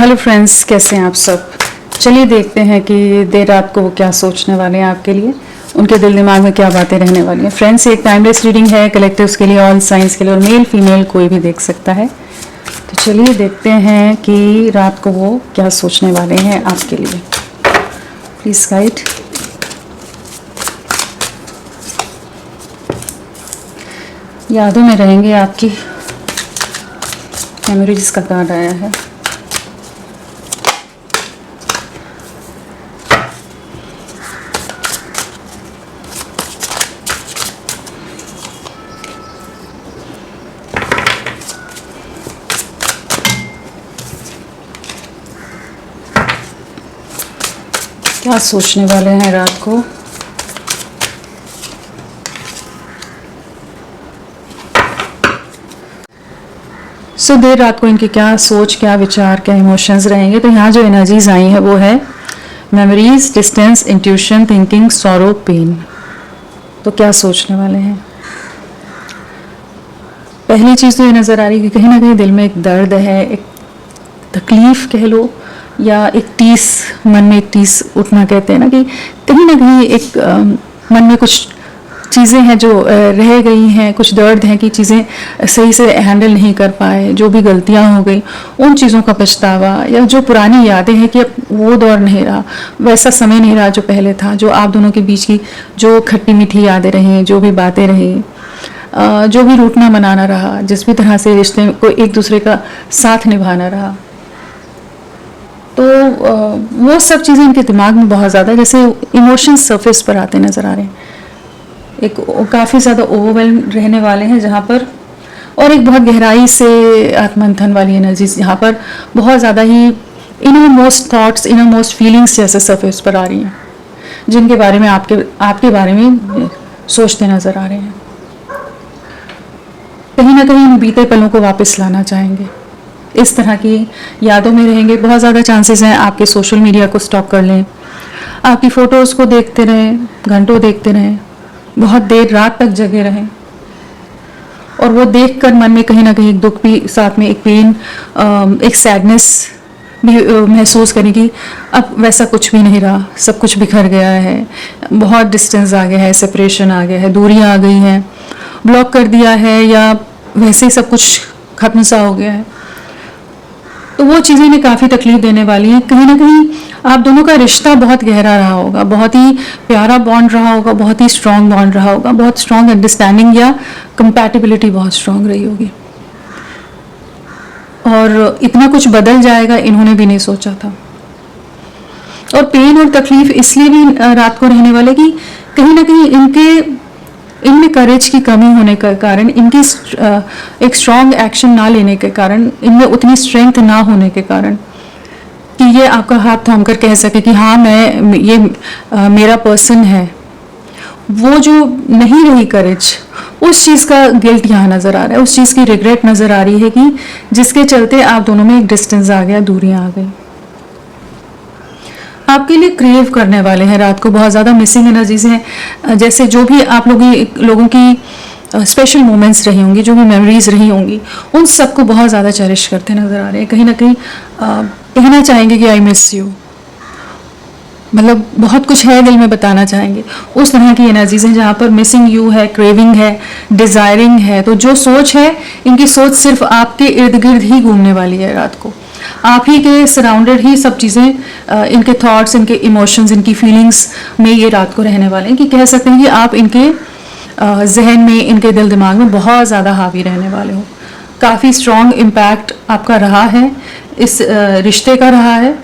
Hello friends, कैसे हैं आप सब। चलिए देखते हैं कि देर रात को वो क्या सोचने वाले हैं आपके लिए, उनके दिल दिमाग में क्या बातें रहने वाली हैं। फ्रेंड्स, एक टाइमलेस रीडिंग है, कलेक्टिव्स के लिए, ऑल साइंस के लिए, और मेल फीमेल कोई भी देख सकता है। तो चलिए देखते हैं कि रात को वो क्या सोचने वाले हैं आपके लिए। Please guide. यादों में रहेंगे आपकी। मेमोरीज का कार्ड आया है। क्या सोचने वाले हैं रात को। सो देर रात को इनकी क्या सोच, क्या विचार, क्या इमोशंस रहेंगे। तो यहाँ जो एनर्जीज आई हैं वो है memories, distance, intuition, thinking, sorrow, pain. तो क्या सोचने वाले हैं। पहली चीज़ तो ये नज़र आ रही है कि कहीं ना कहीं दिल में एक दर्द है, एक तकलीफ़ कह लो, या एक टीस, मन में एक टीस उठना कहते हैं ना, कि कहीं ना कहीं एक मन में कुछ चीज़ें हैं जो रह गई हैं, कुछ दर्द हैं कि चीज़ें सही से हैंडल नहीं कर पाए, जो भी गलतियां हो गई उन चीज़ों का पछतावा, या जो पुरानी यादें हैं कि अब वो दौर नहीं रहा, वैसा समय नहीं रहा जो पहले था, जो आप दोनों के बीच की जो खट्टी मीठी यादें रहीं, जो भी बातें रहीं, जो भी रूठना मनाना रहा, जिस भी तरह से रिश्ते को एक दूसरे का साथ निभाना रहा, तो वो सब चीज़ें इनके दिमाग में बहुत ज़्यादा जैसे इमोशंस सरफेस पर आते नज़र आ रहे हैं। एक काफ़ी ज़्यादा ओवरवेल्म रहने वाले हैं जहाँ पर, और एक बहुत गहराई से आत्मंथन वाली एनर्जीज जहाँ पर बहुत ज़्यादा ही innermost thoughts, innermost feelings जैसे सरफेस पर आ रही हैं, जिनके बारे में आपके बारे में सोचते नज़र आ रहे हैं। कहीं ना कहीं इन बीते पलों को वापस लाना चाहेंगे। इस तरह की यादों में रहेंगे। बहुत ज़्यादा चांसेस हैं आपके सोशल मीडिया को स्टॉक कर लें, आपकी फ़ोटोज़ को देखते रहें, घंटों देखते रहें, बहुत देर रात तक जगे रहें, और वो देखकर मन में कहीं ना कहीं एक दुख भी, साथ में एक पेन, एक सैडनेस भी महसूस करें कि अब वैसा कुछ भी नहीं रहा, सब कुछ बिखर गया है, बहुत डिस्टेंस आ गया है, सेपरेशन आ गया है, दूरियां आ गई हैं, ब्लॉक कर दिया है, या वैसे ही सब कुछ खत्म सा हो गया है। तो वो चीज़ें इन्हें काफ़ी तकलीफ देने वाली हैं। कहीं ना कहीं आप दोनों का रिश्ता बहुत गहरा रहा होगा, बहुत ही प्यारा बॉन्ड रहा होगा, बहुत ही स्ट्रॉन्ग बॉन्ड रहा होगा, बहुत स्ट्रॉन्ग अंडरस्टैंडिंग या कंपैटिबिलिटी बहुत स्ट्रॉन्ग रही होगी, और इतना कुछ बदल जाएगा इन्होंने भी नहीं सोचा था। और पेन और तकलीफ इसलिए भी रात को रहने वाले कि कहीं ना कहीं इनमें करेज की कमी होने के कारण, इनकी एक स्ट्रॉन्ग एक्शन ना लेने के कारण, इनमें उतनी स्ट्रेंथ ना होने के कारण कि ये आपका हाथ थाम कर कह सके कि हाँ ये मेरा पर्सन है, वो जो नहीं रही करेज, उस चीज़ का गिल्ट यहाँ नज़र आ रहा है, उस चीज़ की रिग्रेट नज़र आ रही है कि जिसके चलते आप दोनों में एक डिस्टेंस आ गया, दूरियाँ आ गई। आपके लिए क्रेव करने वाले हैं रात को। बहुत ज़्यादा मिसिंग एनर्जीज हैं, जैसे जो भी आप लोगों की स्पेशल मोमेंट्स रही होंगी, जो भी मेमोरीज रही होंगी, उन सबको बहुत ज़्यादा चेरिश करते नज़र आ रहे हैं। कहीं ना कहीं कहना चाहेंगे कि आई मिस यू, मतलब बहुत कुछ है दिल में बताना चाहेंगे। उस तरह की एनर्जीज हैं जहाँ पर मिसिंग यू है, क्रेविंग है, डिज़ायरिंग है। तो जो सोच है, इनकी सोच सिर्फ आपके इर्द गिर्द ही घूमने वाली है रात को। आप ही के सराउंडेड ही सब चीज़ें, इनके थॉट्स, इनके इमोशंस, इनकी फीलिंग्स में ये रात को रहने वाले हैं, कि कह सकते हैं कि आप इनके जहन में, इनके दिल दिमाग में बहुत ज़्यादा हावी रहने वाले हो। काफ़ी स्ट्रॉन्ग इम्पैक्ट आपका रहा है, इस रिश्ते का रहा है,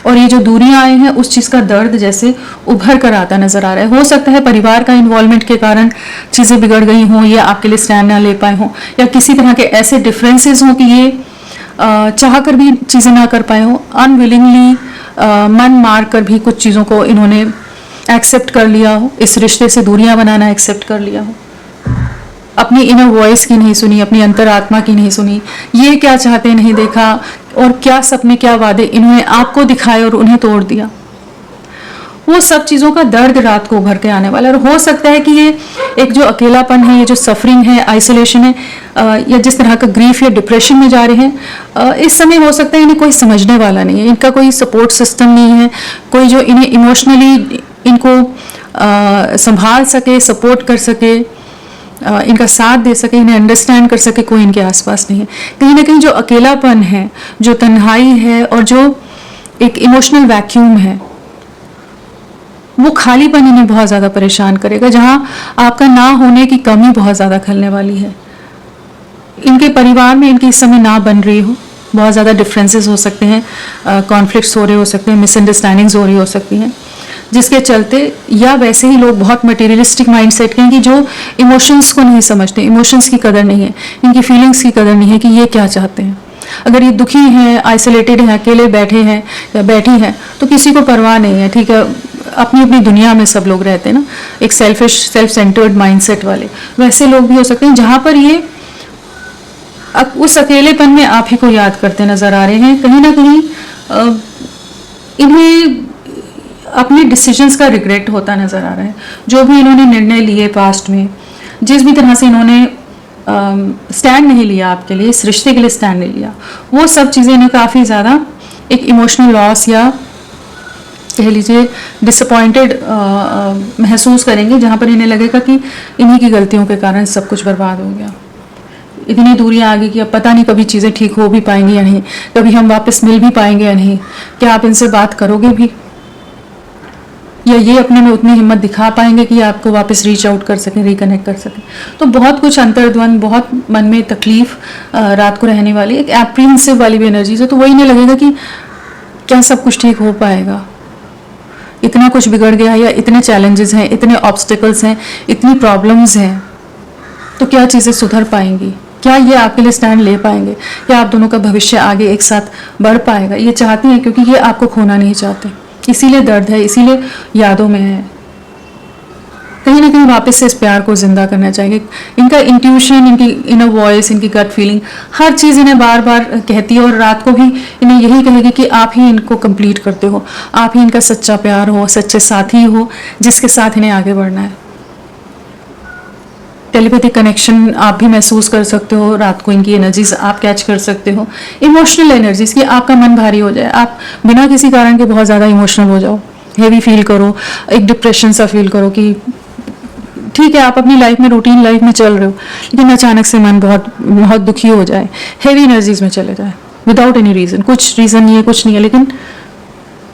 और ये जो दूरियां आई हैं उस चीज़ का दर्द जैसे उभर कर आता नज़र आ रहा है। हो सकता है परिवार का इन्वॉल्वमेंट के कारण चीज़ें बिगड़ गई हों, या आपके लिए स्टैंड ना ले पाए हों, या किसी तरह के ऐसे डिफरेंसेस हों कि ये चाह कर भी चीज़ें ना कर पाए हों, अनविलिंगली मन मार कर भी कुछ चीज़ों को इन्होंने एक्सेप्ट कर लिया हो, इस रिश्ते से दूरियां बनाना एक्सेप्ट कर लिया हो, अपनी इनर वॉइस की नहीं सुनी, अपनी अंतरात्मा की नहीं सुनी, ये क्या चाहते नहीं देखा, और क्या सपने, क्या वादे इन्होंने आपको दिखाए और उन्हें तोड़ दिया। वो सब चीज़ों का दर्द रात को उभर के आने वाला है। और हो सकता है कि ये एक जो अकेलापन है, ये जो सफरिंग है, आइसोलेशन है, या जिस तरह का ग्रीफ या डिप्रेशन में जा रहे हैं, इस समय हो सकता है इन्हें कोई समझने वाला नहीं है, इनका कोई सपोर्ट सिस्टम नहीं है, कोई जो इन्हें इमोशनली इनको संभाल सके, सपोर्ट कर सके, इनका साथ दे सके, इन्हें अंडरस्टैंड कर सके, कोई इनके आसपास नहीं है। कहीं ना कहीं जो अकेलापन है, जो तन्हाई है, और जो एक इमोशनल वैक्यूम है, वो खालीपन इन्हें बहुत ज़्यादा परेशान करेगा, जहाँ आपका ना होने की कमी बहुत ज़्यादा खलने वाली है। इनके परिवार में इनकी इस समय ना बन रही हो, बहुत ज़्यादा डिफरेंसेस हो सकते हैं, कॉन्फ्लिक्ट्स हो रहे हो सकते हैं, मिसअंडरस्टैंडिंग्स हो रही हो सकती हैं, जिसके चलते, या वैसे ही लोग बहुत मटेरियलिस्टिक माइंडसेट के हैं कि जो इमोशंस को नहीं समझते, इमोशंस की कदर नहीं है, इनकी फीलिंग्स की कदर नहीं है कि ये क्या चाहते हैं। अगर ये दुखी हैं, आइसोलेटेड हैं, अकेले बैठे हैं या बैठी हैं, तो किसी को परवाह नहीं है, ठीक है, अपनी अपनी दुनिया में सब लोग रहते हैं ना, एक सेल्फिश, सेल्फ सेंटर्ड माइंडसेट वाले, वैसे लोग भी हो सकते हैं, जहाँ पर ये उस अकेलेपन में आप ही को याद करते नजर आ रहे हैं। कहीं ना कहीं इन्हें अपने डिसीजंस का रिग्रेट होता नजर आ रहा है। जो भी इन्होंने निर्णय लिए पास्ट में, जिस भी तरह से इन्होंने स्टैंड नहीं लिया आपके लिए, इस रिश्ते के लिए स्टैंड नहीं लिया, वो सब चीज़ें इन्हें काफ़ी ज़्यादा एक इमोशनल लॉस या कह लीजिए डिसअपॉइंटेड महसूस करेंगे, जहाँ पर इन्हें लगेगा कि इन्हीं की गलतियों के कारण सब कुछ बर्बाद हो गया। इतनी दूरियां आ गई कि अब पता नहीं कभी चीज़ें ठीक हो भी पाएंगी या नहीं, कभी हम वापस मिल भी पाएंगे या नहीं, क्या आप इनसे बात करोगे भी, या ये अपने में उतनी हिम्मत दिखा पाएंगे कि आपको वापस रीच आउट कर सकें, रिकनेक्ट कर सकें। तो बहुत कुछ अंतर्द्वंद, बहुत मन में तकलीफ रात को रहने वाली, एक एप्रीहेंसिव वाली भी एनर्जीज है। तो वही नहीं लगेगा कि क्या सब कुछ ठीक हो पाएगा, इतना कुछ बिगड़ गया है, या इतने चैलेंजेस हैं, इतने ऑब्स्टिकल्स हैं, इतनी प्रॉब्लम्स हैं, तो क्या चीज़ें सुधर पाएंगी, क्या ये आपके लिए स्टैंड ले पाएंगे, क्या आप दोनों का भविष्य आगे एक साथ बढ़ पाएगा। ये चाहती हैं क्योंकि ये आपको खोना नहीं चाहते, इसीलिए दर्द है, इसीलिए यादों में है, कहीं ना कहीं वापस से इस प्यार को जिंदा करना चाहेंगे। इनका इंट्यूशन, इनकी इनर वॉइस, इनकी गट फीलिंग, हर चीज़ इन्हें बार बार कहती है, और रात को भी इन्हें यही कहेगी कि आप ही इनको कंप्लीट करते हो, आप ही इनका सच्चा प्यार हो, सच्चे साथी हो, जिसके साथ इन्हें आगे बढ़ना है। टेलीपैथिक कनेक्शन आप भी महसूस कर सकते हो, रात को इनकी एनर्जीज आप कैच कर सकते हो, इमोशनल एनर्जीज कि आपका मन भारी हो जाए, आप बिना किसी कारण के बहुत ज़्यादा इमोशनल हो जाओ, हेवी फील करो, एक डिप्रेशन सा फील करो कि ठीक है आप अपनी लाइफ में, रूटीन लाइफ में चल रहे हो, लेकिन अचानक से मन बहुत बहुत दुखी हो जाए, हेवी एनर्जीज में चले जाए विदाउट एनी रीज़न, कुछ रीज़न नहीं है, कुछ नहीं है, लेकिन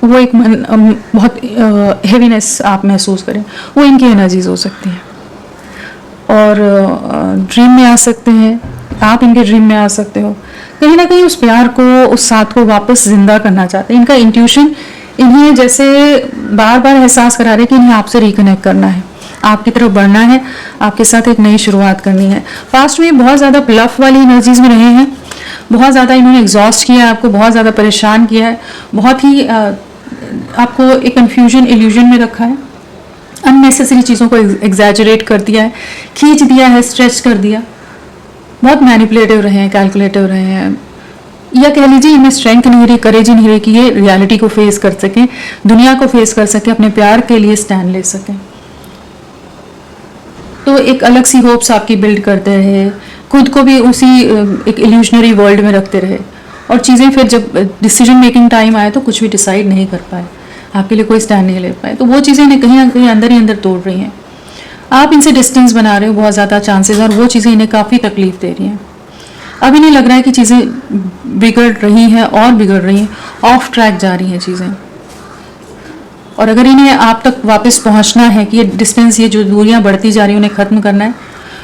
वो एक मन बहुत हेवीनेस आप महसूस करें, वो इनकी एनर्जीज हो सकती हैं। और ड्रीम में आ सकते हैं, आप इनके ड्रीम में आ सकते हो, कहीं ना कहीं उस प्यार को, उस साथ को वापस जिंदा करना चाहते हैं। इनका इंट्यूशन इन्हें जैसे बार बार एहसास करा रहे हैं कि इन्हें आपसे रिकनेक्ट करना है, आपकी तरफ बढ़ना है, आपके साथ एक नई शुरुआत करनी है। पास्ट में बहुत ज़्यादा ब्लफ वाली एनर्जीज में रहे हैं, बहुत ज़्यादा इन्होंने एग्जॉस्ट किया है आपको, बहुत ज़्यादा परेशान किया है, बहुत ही आपको एक कन्फ्यूजन, इल्यूजन में रखा है, अननेसेसरी चीज़ों को एग्जैजरेट कर दिया है, खींच दिया है, स्ट्रेच कर दिया, बहुत मैनिपुलेटिव रहे हैं, कैलकुलेटिव रहे हैं, या कह लीजिए इनमें स्ट्रेंथ नहीं रही, करेज नहीं रही कि ये रियलिटी को फेस कर सकें, दुनिया को फेस कर सकें, अपने प्यार के लिए स्टैंड ले सकें। तो एक अलग सी होप्स आपकी बिल्ड करते रहे, खुद को भी उसी एक इल्यूजनरी वर्ल्ड में रखते रहे, और चीज़ें फिर जब डिसीजन मेकिंग टाइम आए तो कुछ भी डिसाइड नहीं कर पाए, आपके लिए कोई स्टैंड नहीं ले पाए। तो वो चीज़ें इन्हें कहीं ना कहीं अंदर ही अंदर तोड़ रही हैं, आप इनसे डिस्टेंस बना रहे हो बहुत ज़्यादा चांसेस, और वो चीज़ें इन्हें काफ़ी तकलीफ दे रही हैं। अब इन्हें लग रहा है कि चीज़ें बिगड़ रही हैं और बिगड़ रही हैं, ऑफ ट्रैक जा रही हैं चीज़ें, और अगर इन्हें आप तक वापस पहुंचना है कि ये डिस्टेंस, ये जो दूरियां बढ़ती जा रही हैं, उन्हें ख़त्म करना है,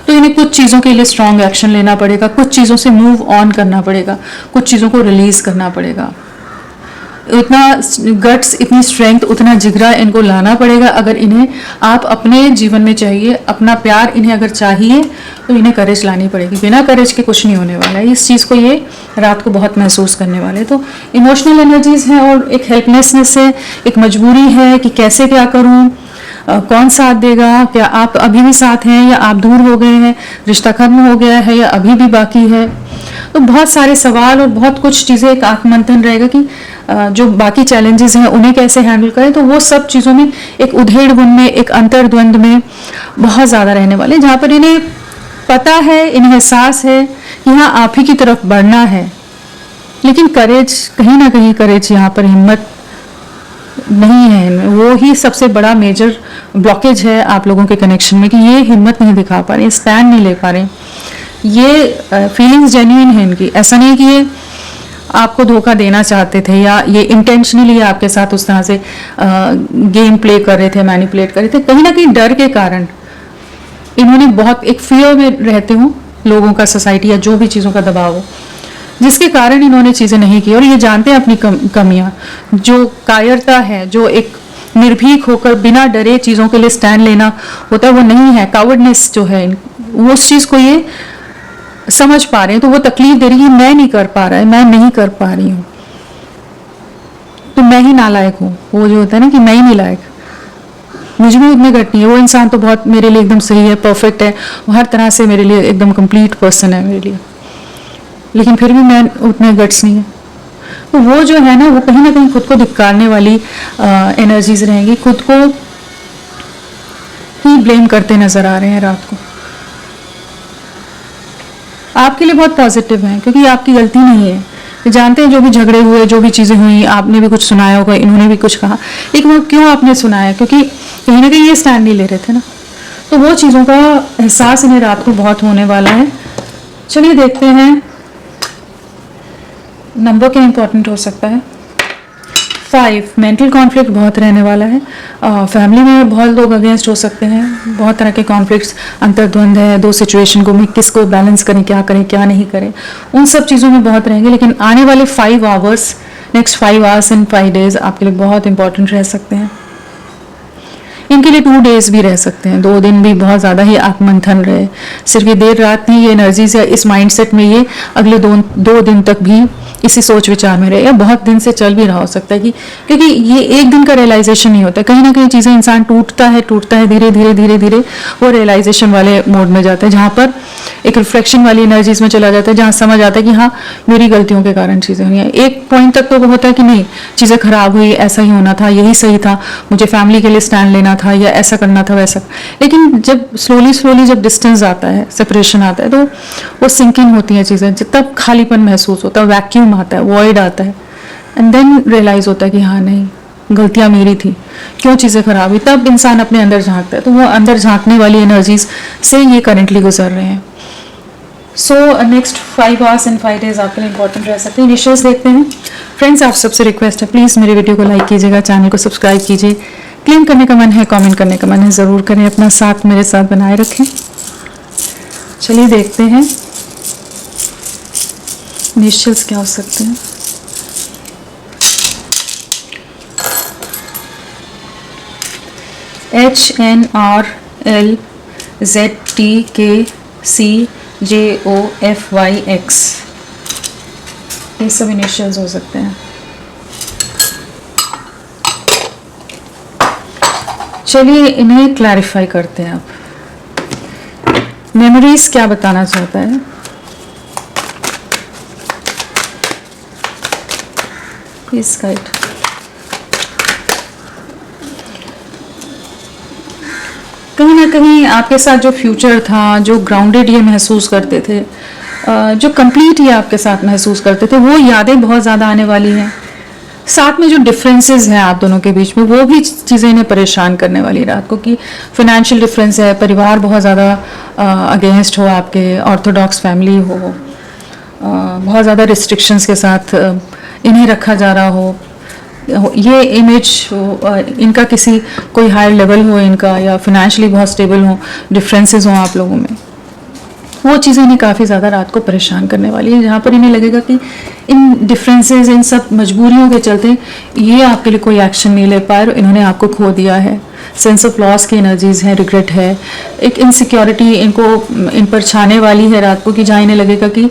तो इन्हें कुछ चीज़ों के लिए स्ट्रॉन्ग एक्शन लेना पड़ेगा, कुछ चीज़ों से मूव ऑन करना पड़ेगा, कुछ चीज़ों को रिलीज़ करना पड़ेगा। इतना गट्स, इतनी स्ट्रेंथ, उतना जिगरा इनको लाना पड़ेगा। अगर इन्हें आप अपने जीवन में चाहिए, अपना प्यार इन्हें अगर चाहिए, तो इन्हें करेज लानी पड़ेगी, बिना करेज के कुछ नहीं होने वाला है। इस चीज़ को ये रात को बहुत महसूस करने वाले। तो इमोशनल एनर्जीज हैं, और एक हेल्पलेसनेस है, एक मजबूरी है कि कैसे क्या करूँ, कौन साथ देगा, क्या आप अभी भी साथ हैं या आप दूर हो गए हैं, रिश्ता खत्म हो गया है या अभी भी बाकी है। तो बहुत सारे सवाल और बहुत कुछ चीज़ें, एक आत्ममंथन रहेगा कि जो बाकी चैलेंजेस हैं उन्हें कैसे हैंडल करें। तो वो सब चीज़ों में एक उधेड़-बुन में, एक अंतर्द्वंद में बहुत ज़्यादा रहने वाले, जहाँ पर इन्हें पता है, इन्हें एहसास है कि हाँ आप ही की तरफ बढ़ना है, लेकिन करेज, कहीं ना कहीं करेज, यहाँ पर हिम्मत नहीं है इनमें। वो ही सबसे बड़ा मेजर ब्लॉकेज है आप लोगों के कनेक्शन में कि ये हिम्मत नहीं दिखा पा रहे, स्टैंड नहीं ले पा रहे। ये फीलिंग्स जेन्युइन है इनकी, ऐसा नहीं कि ये आपको धोखा देना चाहते थे या ये इंटेंशनली आपके साथ उस तरह से गेम प्ले कर रहे थे, मैनिपुलेट कर रहे थे। कहीं ना कहीं डर के कारण इन्होंने बहुत एक फियर में रहते हो लोगों का, सोसाइटी या जो भी चीज़ों का दबाव हो, जिसके कारण इन्होंने चीज़ें नहीं की। और ये जानते हैं अपनी कमियां, जो कायरता है, जो एक निर्भीक होकर बिना डरे चीज़ों के लिए स्टैंड लेना होता है, वो नहीं है। कावर्डनेस जो है, वो उस चीज़ को ये समझ पा रहे हैं, तो वो तकलीफ दे रही है, मैं नहीं कर पा रहा है, मैं नहीं कर पा रही हूँ, तो मैं ही नालायक हूँ। वो जो होता है ना कि मैं ही नहीं लायक, मुझ में उतने घट नहीं है, वो इंसान तो बहुत मेरे लिए एकदम सही है, परफेक्ट है, वो हर तरह से मेरे लिए एकदम कंप्लीट पर्सन है मेरे लिए, लेकिन फिर भी मैं उतने गट्स नहीं है। तो वो जो है ना, वो कहीं ना कहीं खुद को धिक्कारने वाली एनर्जीज रहेंगी, खुद को ही ब्लेम करते नजर आ रहे हैं रात को। आपके लिए बहुत पॉजिटिव हैं क्योंकि आपकी गलती नहीं है, जानते हैं जो भी झगड़े हुए, जो भी चीज़ें हुई, आपने भी कुछ सुनाया होगा, इन्होंने भी कुछ कहा, लेकिन वो क्यों आपने सुनाया, क्योंकि कहीं ना कहीं ये स्टैंड नहीं ले रहे थे ना। तो वो चीज़ों का एहसास इन्हें रात को बहुत होने वाला है। चलिए देखते हैं नंबर क्या इंपॉर्टेंट हो सकता है। 5, मेंटल कॉन्फ्लिक्ट बहुत रहने वाला है। फैमिली में बहुत लोग अगेंस्ट हो सकते हैं, बहुत तरह के कॉन्फ्लिक्ट्स, अंतर्द्वंद है, दो सिचुएशन को किसको बैलेंस करें, क्या नहीं करें, उन सब चीज़ों में बहुत रहेंगे। लेकिन आने वाले 5 hours, next 5 hours in 5 days आपके लिए बहुत इंपॉर्टेंट रह सकते हैं। इनके लिए 2 डेज भी रह सकते हैं, 2 दिन भी बहुत ज़्यादा ही आत्ममंथन रहे। सिर्फ ये देर रात नहीं, ये एनर्जीज या इस माइंडसेट में ये अगले 2 दिन तक भी इसी सोच विचार में रहे, या बहुत दिन से चल भी रहा हो सकता है कि, क्योंकि ये एक दिन का रियलाइजेशन नहीं होता, कहीं ना कहीं चीज़ें इंसान टूटता है धीरे धीरे वो रियलाइजेशन वाले मोड में जाता है, जहाँ पर एक रिफ्लेक्शन वाली एनर्जीज में चला जाता है, जहाँ समझ आता है कि हाँ मेरी गलतियों के कारण चीज़ें हुई हैं। एक पॉइंट तक तो वो होता है कि नहीं, चीज़ें खराब हुई, ऐसा ही होना था, यही सही था, मुझे फैमिली के लिए स्टैंड लेना था, या ऐसा करना था वैसा। लेकिन जब स्लोली जब डिस्टेंस आता है, सेपरेशन आता है, तो वो सिंकिंग होती हैं चीज़ें, तब खालीपन महसूस होता है, वैक्यूम आता है, वॉइड आता है, एंड देन रियलाइज होता है कि हाँ नहीं, गलतियाँ मेरी थी, क्यों चीज़ें खराब हुई। तब इंसान अपने अंदर झांकता है, तो वो अंदर झांकने वाली एनर्जीज से ये करेंटली गुजर रहे हैं। So next 5 hours and 5 days आपके लिए इंपॉर्टेंट रह सकते हैं। इनिशियल्स देखते हैं। फ्रेंड्स, आप सबसे रिक्वेस्ट है, प्लीज़ मेरे वीडियो को लाइक कीजिएगा, चैनल को सब्सक्राइब कीजिए, क्लेम करने का मन है, कमेंट करने का मन है, ज़रूर करें, अपना साथ मेरे साथ बनाए रखें। चलिए देखते हैं इनिशियल्स क्या हो सकते हैं। HNRLZTKCJOFYX, ये सब इनिशियल्स हो सकते हैं। चलिए इन्हें क्लैरिफाई करते हैं। आप मेमोरीज क्या बताना चाहता है? Please guide. कहीं ना कहीं आपके साथ जो फ्यूचर था, जो ग्राउंडेड ये महसूस करते थे, जो कंप्लीट ये आपके साथ महसूस करते थे, वो यादें बहुत ज़्यादा आने वाली हैं। साथ में जो डिफरेंसेस हैं आप दोनों के बीच में, वो भी चीज़ें इन्हें परेशान करने वाली रात को, कि फिनेंशियल डिफरेंस है, परिवार बहुत ज़्यादा अगेंस्ट हो, आपके ऑर्थोडॉक्स फैमिली हो, बहुत ज़्यादा रिस्ट्रिक्शंस के साथ इन्हें रखा जा रहा हो, ये इमेज इनका किसी कोई हायर लेवल हो इनका, या फिनेंशियली बहुत स्टेबल हो, डिफरेंसेस हों आप लोगों में, वो चीज़ें इन्हें काफ़ी ज़्यादा रात को परेशान करने वाली है, जहाँ पर इन्हें लगेगा कि इन डिफरेंसेस, इन सब मजबूरियों के चलते ये आपके लिए कोई एक्शन नहीं ले पाए, इन्होंने आपको खो दिया है। सेंस ऑफ लॉस की एनर्जीज है, रिग्रेट है, एक इनसिक्योरिटी इनको इन पर छाने वाली है रात को, कि जहाँ इन्हें लगेगा कि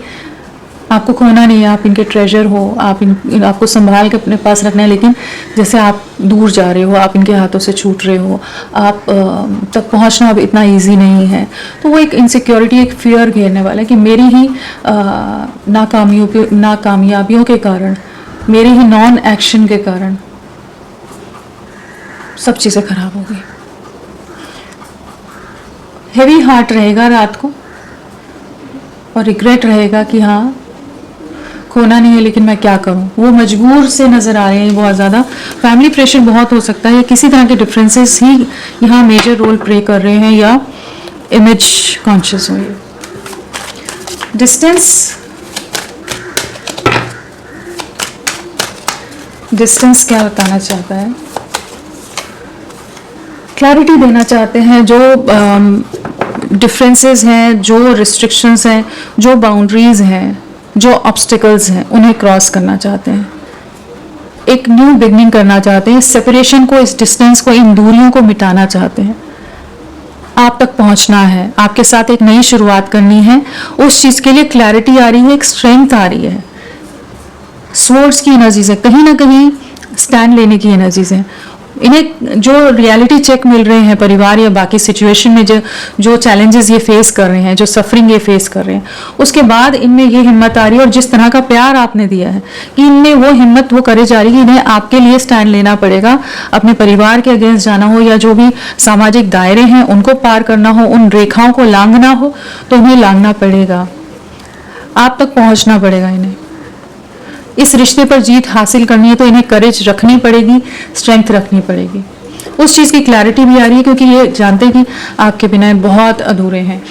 आपको खोना नहीं है, आप इनके ट्रेजर हो, आपको संभाल के अपने पास रखना है, लेकिन जैसे आप दूर जा रहे हो, आप इनके हाथों से छूट रहे हो, आप तक पहुंचना अब इतना इजी नहीं है। तो वो एक इनसिक्योरिटी, एक फियर घेरने वाला है कि मेरी ही नाकामयाबियों के कारण, मेरे ही नॉन एक्शन के कारण सब चीज़ें खराब हो गई। हेवी हार्ट रहेगा रात को और रिग्रेट रहेगा कि हाँ खोना नहीं है, लेकिन मैं क्या करूं। वो मजबूर से नज़र आ रहे हैं बहुत ज़्यादा। फैमिली प्रेशर बहुत हो सकता है, किसी तरह के डिफरेंसेस ही यहाँ मेजर रोल प्ले कर रहे हैं, या इमेज कॉन्शियस हुई। डिस्टेंस क्या बताना चाहता है? क्लैरिटी देना चाहते हैं। जो डिफरेंसेस हैं, जो रिस्ट्रिक्शंस हैं, जो बाउंड्रीज हैं, जो ऑब्स्टिकल्स हैं, उन्हें क्रॉस करना चाहते हैं। एक न्यू बिगनिंग करना चाहते हैं। इस सेपरेशन को, इस डिस्टेंस को, इन दूरियों को मिटाना चाहते हैं। आप तक पहुंचना है, आपके साथ एक नई शुरुआत करनी है। उस चीज़ के लिए क्लैरिटी आ रही है, एक स्ट्रेंथ आ रही है। स्वॉर्ड्स की एनर्जीज है, कहीं ना कहीं स्टैंड लेने की एनर्जीज है। इन्हें जो रियलिटी चेक मिल रहे हैं परिवार या बाकी सिचुएशन में, जो चैलेंजेस ये फेस कर रहे हैं, जो सफरिंग ये फेस कर रहे हैं, उसके बाद इनमें ये हिम्मत आ रही है, और जिस तरह का प्यार आपने दिया है कि इनमें वो हिम्मत, वो करेज आ रही है कि इन्हें आपके लिए स्टैंड लेना पड़ेगा। अपने परिवार के अगेंस्ट जाना हो, या जो भी सामाजिक दायरे हैं उनको पार करना हो, उन रेखाओं को लांघना हो, तो उन्हें लांघना पड़ेगा। आप तक पहुंचना पड़ेगा इन्हें। इस रिश्ते पर जीत हासिल करनी है तो इन्हें करेज रखनी पड़ेगी, स्ट्रेंथ रखनी पड़ेगी। उस चीज़ की क्लैरिटी भी आ रही है, क्योंकि ये जानते हैं कि आपके बिना बहुत अधूरे हैं।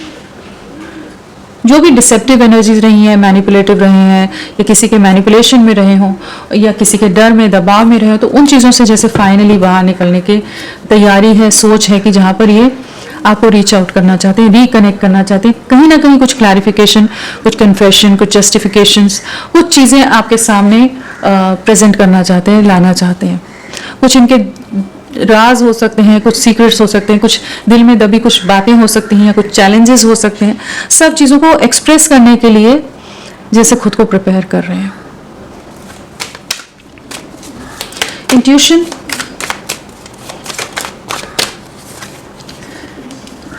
जो भी डिसेप्टिव एनर्जीज रही हैं, मैनिपुलेटिव रहे हैं, या किसी के मैनिपुलेशन में रहे हों, या किसी के डर में, दबाव में रहे हो, तो उन चीज़ों से जैसे फाइनली बाहर निकलने की तैयारी है, सोच है कि जहाँ पर ये आपको रीच आउट करना चाहते हैं, रिकनेक्ट करना चाहते हैं। कहीं ना कहीं कुछ क्लैरिफिकेशन, कुछ कन्फेशन, कुछ जस्टिफिकेशंस, कुछ चीज़ें आपके सामने प्रेजेंट करना चाहते हैं, लाना चाहते हैं। कुछ इनके राज हो सकते हैं, कुछ सीक्रेट्स हो सकते हैं, कुछ दिल में दबी कुछ बातें हो सकती हैं, या कुछ चैलेंजेस हो सकते हैं। सब चीज़ों को एक्सप्रेस करने के लिए जैसे खुद को प्रिपेयर कर रहे हैं। इंट्यूशन,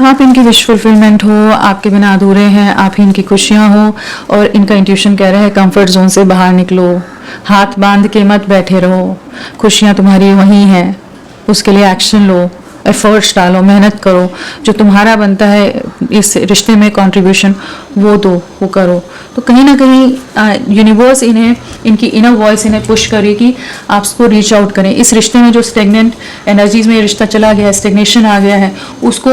आप इनकी विश फुलफिलमेंट हो, आपके बिना अधूरे हैं, आप ही इनकी खुशियां हो, और इनका इंट्यूशन कह रहा है कंफर्ट जोन से बाहर निकलो, हाथ बांध के मत बैठे रहो, खुशियां तुम्हारी वहीं हैं, उसके लिए एक्शन लो, एफर्ट्स डालो, मेहनत करो, जो तुम्हारा बनता है इस रिश्ते में कंट्रीब्यूशन वो दो, वो करो। तो कहीं ना कहीं यूनिवर्स इन्हें, इनकी इनर वॉइस इन्हें पुश करेगी आप उसको रीच आउट करें। इस रिश्ते में जो स्टेगनेंट एनर्जीज में ये रिश्ता चला गया है, स्टेगनेशन आ गया है, उसको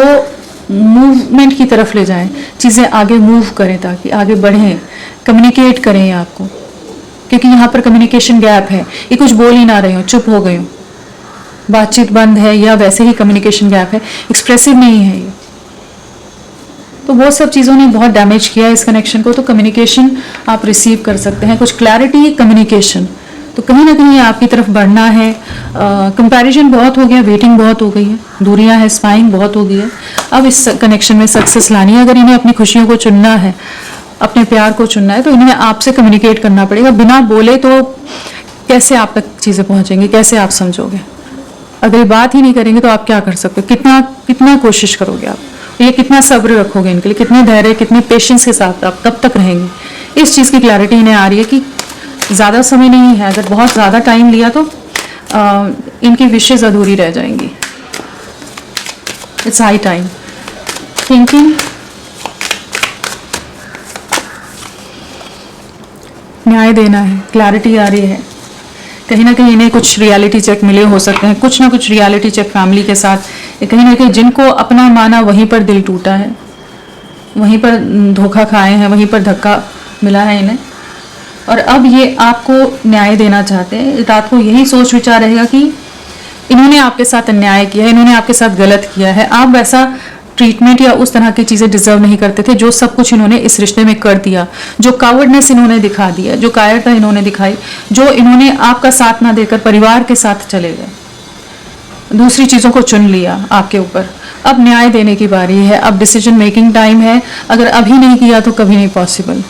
मूवमेंट की तरफ ले जाएं, चीज़ें आगे मूव करें, ताकि आगे बढ़ें, कम्युनिकेट करें आपको, क्योंकि यहाँ पर कम्युनिकेशन गैप है। ये कुछ बोल ही ना रहे हो, चुप हो गए हो, बातचीत बंद है, या वैसे ही कम्युनिकेशन गैप है, एक्सप्रेसिव नहीं है ये। तो वो सब चीज़ों ने बहुत डैमेज किया इस कनेक्शन को। तो कम्युनिकेशन आप रिसीव कर सकते हैं, कुछ क्लैरिटी, कम्युनिकेशन। तो कहीं ना कहीं आपकी तरफ बढ़ना है। कंपैरिजन बहुत हो गया, वेटिंग बहुत हो गई है, दूरियां है, स्पाइंग बहुत हो गई है। अब इस कनेक्शन में सक्सेस लानी है। अगर इन्हें अपनी खुशियों को चुनना है, अपने प्यार को चुनना है, तो इन्हें आपसे कम्युनिकेट करना पड़ेगा। बिना बोले तो कैसे आप तक चीज़ें पहुँचेंगी, कैसे आप समझोगे? अगर बात ही नहीं करेंगे तो आप क्या कर सकते हो? कितना कोशिश करोगे आप? ये कितना सब्र रखोगे इनके लिए? कितने धैर्य, कितने पेशेंस के साथ आप कब तक रहेंगे? इस चीज़ की क्लैरिटी इन्हें आ रही है कि ज़्यादा समय नहीं है। अगर बहुत ज़्यादा टाइम लिया तो इनकी विशेज़ अधूरी रह जाएंगी। It's high time. थिंकिंग, न्याय देना है, क्लैरिटी आ रही है। कहीं ना कहीं इन्हें कुछ रियलिटी चेक मिले हो सकते हैं, कुछ ना कुछ रियलिटी चेक फैमिली के साथ। कहीं ना कहीं जिनको अपना माना वहीं पर दिल टूटा है, वहीं पर धोखा खाए हैं, वहीं पर धक्का मिला है इन्हें, और अब ये आपको न्याय देना चाहते हैं। रात को यही सोच विचार रहेगा कि इन्होंने आपके साथ अन्याय किया है, इन्होंने आपके साथ गलत किया है, आप वैसा ट्रीटमेंट या उस तरह की चीज़ें डिजर्व नहीं करते थे जो सब कुछ इन्होंने इस रिश्ते में कर दिया, जो कावर्डनेस इन्होंने दिखा दिया, जो कायरता इन्होंने दिखाई, जो इन्होंने आपका साथ ना देकर परिवार के साथ चले गए, दूसरी चीज़ों को चुन लिया आपके ऊपर। अब न्याय देने की बारी है, अब डिसीजन मेकिंग टाइम है। अगर अभी नहीं किया तो कभी नहीं पॉसिबल।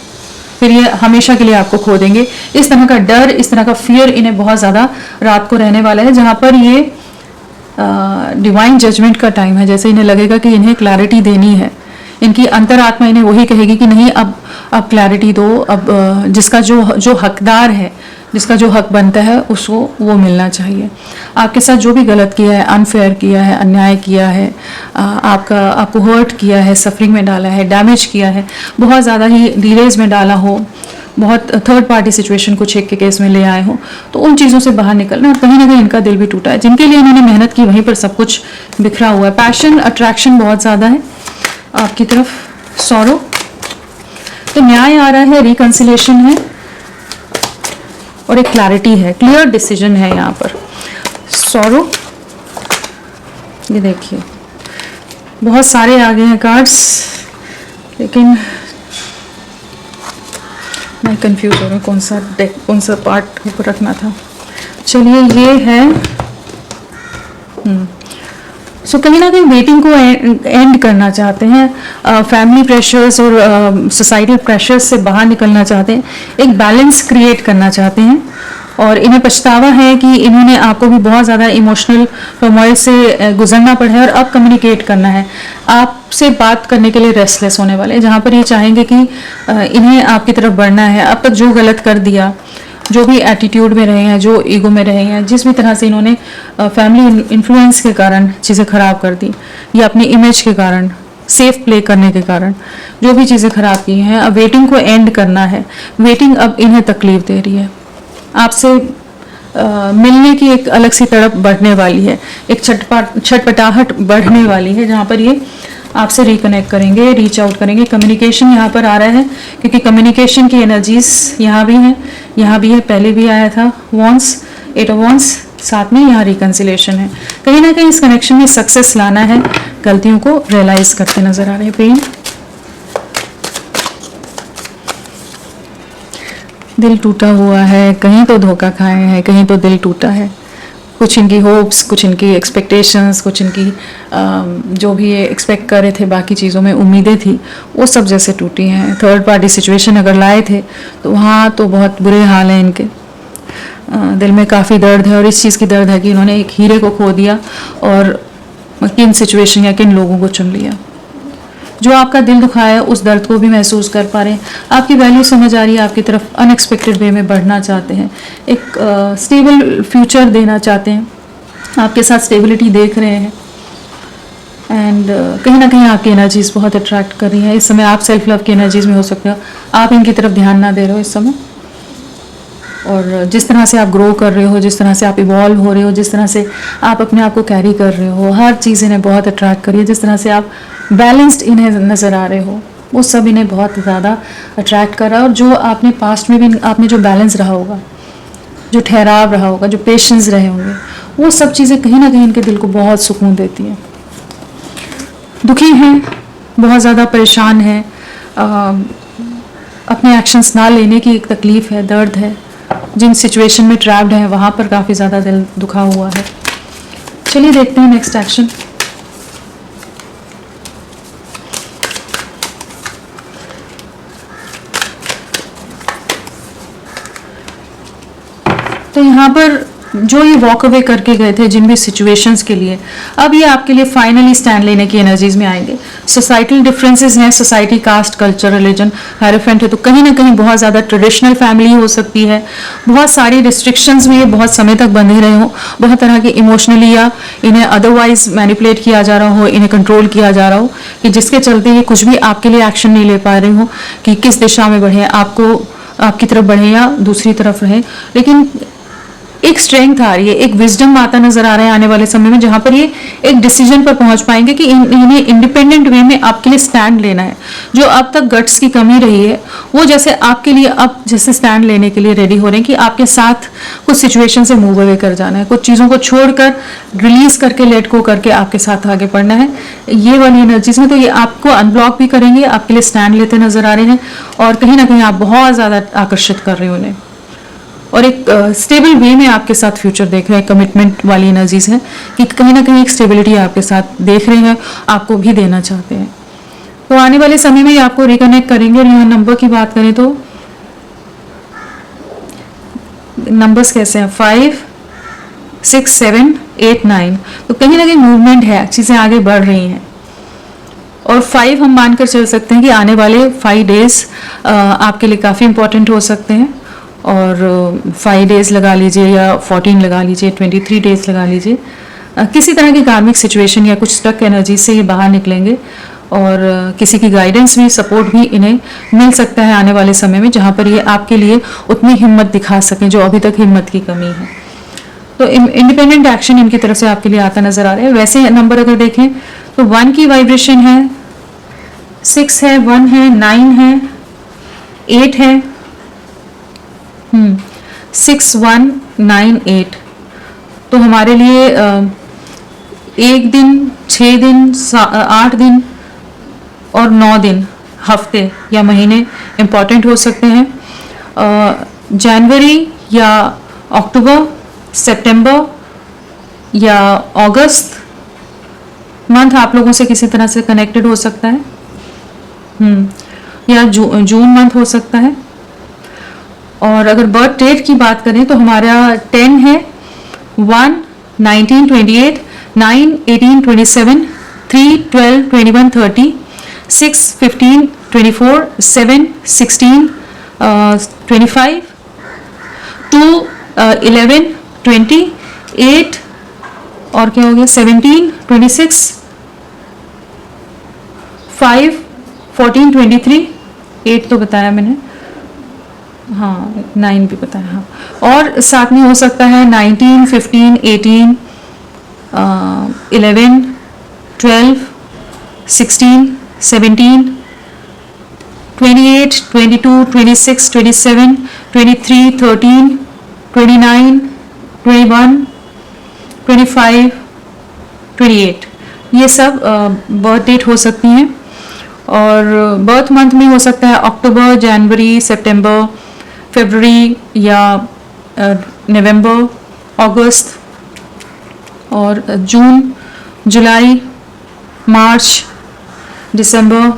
फिर ये हमेशा के लिए आपको खो देंगे। इस तरह का डर, इस तरह का फियर इन्हें बहुत ज़्यादा रात को रहने वाला है, जहाँ पर ये डिवाइन जजमेंट का टाइम है। जैसे इन्हें लगेगा कि इन्हें क्लैरिटी देनी है, इनकी अंतरात्मा इन्हें वही कहेगी कि नहीं, अब क्लैरिटी दो, अब जिसका जो हकदार है, जिसका जो हक बनता है उसको वो मिलना चाहिए। आपके साथ जो भी गलत किया है, अनफेयर किया है, अन्याय किया है, आपको हर्ट किया है, सफरिंग में डाला है, डैमेज किया है, बहुत ज़्यादा ही डिलेज में डाला हो, बहुत थर्ड पार्टी सिचुएशन को चेक के केस में ले आए हो, तो उन चीज़ों से बाहर निकलना। और कहीं ना कहीं इनका दिल भी टूटा है, जिनके लिए इन्होंने मेहनत की वहीं पर सब कुछ बिखरा हुआ है। पैशन, अट्रैक्शन बहुत ज़्यादा है आपकी तरफ, सॉरो, तो न्याय आ रहा है, रिकंसिलेशन है और एक क्लैरिटी है, क्लियर डिसीजन है यहाँ पर। सॉरो, ये देखिए बहुत सारे आ गए हैं कार्ड्स, लेकिन मैं कंफ्यूज हो रहा हूँ कौन सा डेक, कौन सा पार्ट ऊपर रखना था। चलिए ये है सो कहीं ना कहीं वेटिंग को एंड करना चाहते हैं, फैमिली प्रेशर्स और सोसाइटल प्रेशर्स से बाहर निकलना चाहते हैं, एक बैलेंस क्रिएट करना चाहते हैं। और इन्हें पछतावा है कि इन्होंने आपको भी बहुत ज़्यादा इमोशनल टर्मोइल से गुजरना पड़ा है और अब कम्युनिकेट करना है, आपसे बात करने के लिए रेस्टलेस होने वाले हैं, जहाँ पर ये चाहेंगे कि इन्हें आपकी तरफ बढ़ना है। अब तक जो गलत कर दिया, जो भी एटीट्यूड में रहे हैं, जो ईगो में रहे हैं, जिस भी तरह से इन्होंने फैमिली इन्फ्लुएंस के कारण चीज़ें ख़राब कर दी या अपनी इमेज के कारण, सेफ प्ले करने के कारण जो भी चीज़ें ख़राब की हैं, अब वेटिंग को एंड करना है। वेटिंग अब इन्हें तकलीफ दे रही है, आपसे मिलने की एक अलग सी तड़प बढ़ने वाली है, एक छटपटाहट बढ़ने वाली है, जहाँ पर ये आपसे रिकनेक्ट करेंगे, रीच आउट करेंगे। कम्युनिकेशन यहाँ पर आ रहा है, क्योंकि कम्युनिकेशन की एनर्जीज यहाँ भी हैं, यहाँ भी है, पहले भी आया था वॉन्स, 8 ऑफ वॉन्स, साथ में यहाँ रिकंसिलेशन है। कहीं ना कहीं इस कनेक्शन में सक्सेस लाना है, गलतियों को रियलाइज करते नजर आ रहे हैं। पेन, दिल टूटा हुआ है, कहीं तो धोखा खाए हैं, कहीं तो दिल टूटा है। कुछ इनकी होप्स, कुछ इनकी एक्सपेक्टेशंस, कुछ इनकी जो भी ये एक्सपेक्ट कर रहे थे, बाकी चीज़ों में उम्मीदें थी, वो सब जैसे टूटी हैं। थर्ड पार्टी सिचुएशन अगर लाए थे तो वहाँ तो बहुत बुरे हाल हैं इनके, दिल में काफ़ी दर्द है। और इस चीज़ की दर्द है कि इन्होंने एक हीरे को खो दिया और किन सिचुएशन या किन लोगों को चुन लिया। जो आपका दिल दुखाया है उस दर्द को भी महसूस कर पा रहे हैं, आपकी वैल्यू समझ आ रही है, आपकी तरफ अनएक्सपेक्टेड वे में बढ़ना चाहते हैं, एक स्टेबल फ्यूचर देना चाहते हैं, आपके साथ स्टेबिलिटी देख रहे हैं। एंड कहीं ना कहीं आपकी एनर्जीज बहुत अट्रैक्ट कर रही हैं। इस समय आप सेल्फ लव की एनर्जीज में हो सकते हो, आप इनकी तरफ ध्यान ना दे रहे हो इस समय। और जिस तरह से आप ग्रो कर रहे हो, जिस तरह से आप इवॉल्व हो रहे हो, जिस तरह से आप अपने आप को कैरी कर रहे हो, हर चीज़ इन्हें बहुत अट्रैक्ट कर रही है। जिस तरह से आप बैलेंस्ड इन्हें नज़र आ रहे हो, वो सब इन्हें बहुत ज़्यादा अट्रैक्ट कर रहा है। और जो आपने पास्ट में भी आपने जो बैलेंस रहा होगा, जो ठहराव रहा होगा, जो पेशेंस रहे होंगे, वो सब चीज़ें कहीं ना कहीं इनके दिल को बहुत सुकून देती हैं। दुखी हैं, बहुत ज़्यादा परेशान हैं, अपने एक्शंस ना लेने की एक तकलीफ़ है, दर्द है, जिन सिचुएशन में ट्रैप्ड है वहाँ पर काफ़ी ज़्यादा दिल दुखा हुआ है। चलिए देखते हैं नेक्स्ट एक्शन। तो यहाँ पर जो ये वॉक अवे करके गए थे जिन भी सिचुएशंस के लिए, अब ये आपके लिए फाइनली स्टैंड लेने की एनर्जीज में आएंगे। सोसाइटल डिफरेंसेस हैं, सोसाइटी, कास्ट, कल्चर, रिलीजन हेरेफेंट है, तो कहीं ना कहीं बहुत ज़्यादा ट्रेडिशनल फैमिली हो सकती है, बहुत सारी रिस्ट्रिक्शंस में ये बहुत समय तक बंधे रहे हो, बहुत तरह की इमोशनली या इन्हें अदरवाइज मैनिपुलेट किया जा रहा हो, इन्हें कंट्रोल किया जा रहा हो, कि जिसके चलते ये कुछ भी आपके लिए एक्शन नहीं ले पा रहे हो कि किस दिशा में बढ़े, आपको आपकी तरफ बढ़े या दूसरी तरफ रहे। लेकिन एक स्ट्रेंथ आ रही है, एक विजडम आता नजर आ रहा है आने वाले समय में, जहां पर ये एक डिसीजन पर पहुंच पाएंगे कि इन्हें इंडिपेंडेंट वे में आपके लिए स्टैंड लेना है। जो अब तक गट्स की कमी रही है, वो जैसे आपके लिए अब जैसे स्टैंड लेने के लिए रेडी हो रहे हैं कि आपके साथ कुछ सिचुएशन से मूव अवे कर जाना है, कुछ चीज़ों को छोड़कर रिलीज करके लेट को करके आपके साथ आगे बढ़ना है। ये वाली एनर्जीज में तो ये आपको अनब्लॉक भी करेंगे, आपके लिए स्टैंड लेते नजर आ रहे हैं, और कहीं ना कहीं आप बहुत ज़्यादा आकर्षित कर रहे हो उन्हें, और एक स्टेबल वे में आपके साथ फ्यूचर देख रहे हैं। कमिटमेंट वाली एनर्जीज है कि कहीं ना कहीं एक स्टेबिलिटी आपके साथ देख रहे हैं, आपको भी देना चाहते हैं। तो आने वाले समय में ये आपको रिकनेक्ट करेंगे। और यहाँ नंबर की बात करें तो नंबर्स कैसे हैं, 5, 6, 7, 8, 9, तो कहीं ना कहीं मूवमेंट है, चीज़ें आगे बढ़ रही हैं। और 5 हम मानकर चल सकते हैं कि आने वाले 5 डेज आपके लिए काफ़ी इंपॉर्टेंट हो सकते हैं। और 5 डेज लगा लीजिए या 14 लगा लीजिए, 23 डेज लगा लीजिए, किसी तरह की कार्मिक सिचुएशन या कुछ स्टक एनर्जी से ये बाहर निकलेंगे। और किसी की गाइडेंस भी, सपोर्ट भी इन्हें मिल सकता है आने वाले समय में, जहाँ पर ये आपके लिए उतनी हिम्मत दिखा सकें जो अभी तक हिम्मत की कमी है। तो इंडिपेंडेंट एक्शन इनकी तरफ से आपके लिए आता नजर आ रहा है। वैसे नंबर अगर देखें तो 1 की वाइब्रेशन है, 6 है, 1 है, 9 है, 8 है, 6, 1, 9, 8। तो हमारे लिए 1 दिन, 6 दिन, 8 दिन और 9 दिन, हफ्ते या महीने इम्पॉर्टेंट हो सकते हैं। जनवरी या अक्टूबर, सितंबर या अगस्त मंथ आप लोगों से किसी तरह से कनेक्टेड हो सकता है, या जून मंथ हो सकता है। और अगर बर्थ डेट की बात करें तो हमारा 10 है, 1, 19, 28, 9, 18, 27, 3, 12, 21, 30, 6, 15, 24, 7, 16, 25, 2, 11, 20, 8 और क्या हो गया, 17, 26, 5, 14, 23, 8 तो बताया मैंने, हाँ 9 भी बताया, हाँ। और साथ में हो सकता है 19, 15, 18, 11, 12, 16, 17, 28, 22, 26, 27, 23, 13, 29, 21, 25, 28, ये सब बर्थ डेट हो सकती हैं। और बर्थ मंथ में हो सकता है अक्टूबर, जनवरी, सितंबर, फरवरी या नवंबर, अगस्त और जून, जुलाई, मार्च, दिसंबर,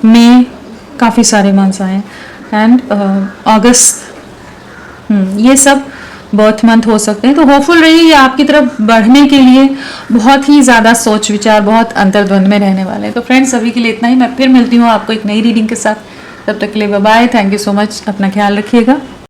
मई, काफ़ी सारे मंथ्स आए हैं, एंड अगस्त, ये सब बर्थ मंथ हो सकते हैं। तो होपफुल रहिए, ये आपकी तरफ बढ़ने के लिए बहुत ही ज़्यादा सोच विचार, बहुत अंतर्द्वंद में रहने वाले हैं। तो फ्रेंड्स, अभी के लिए इतना ही। मैं फिर मिलती हूँ आपको एक नई रीडिंग के साथ। तब तक के लिए bye bye, thank you so much, अपना ख्याल रखिएगा।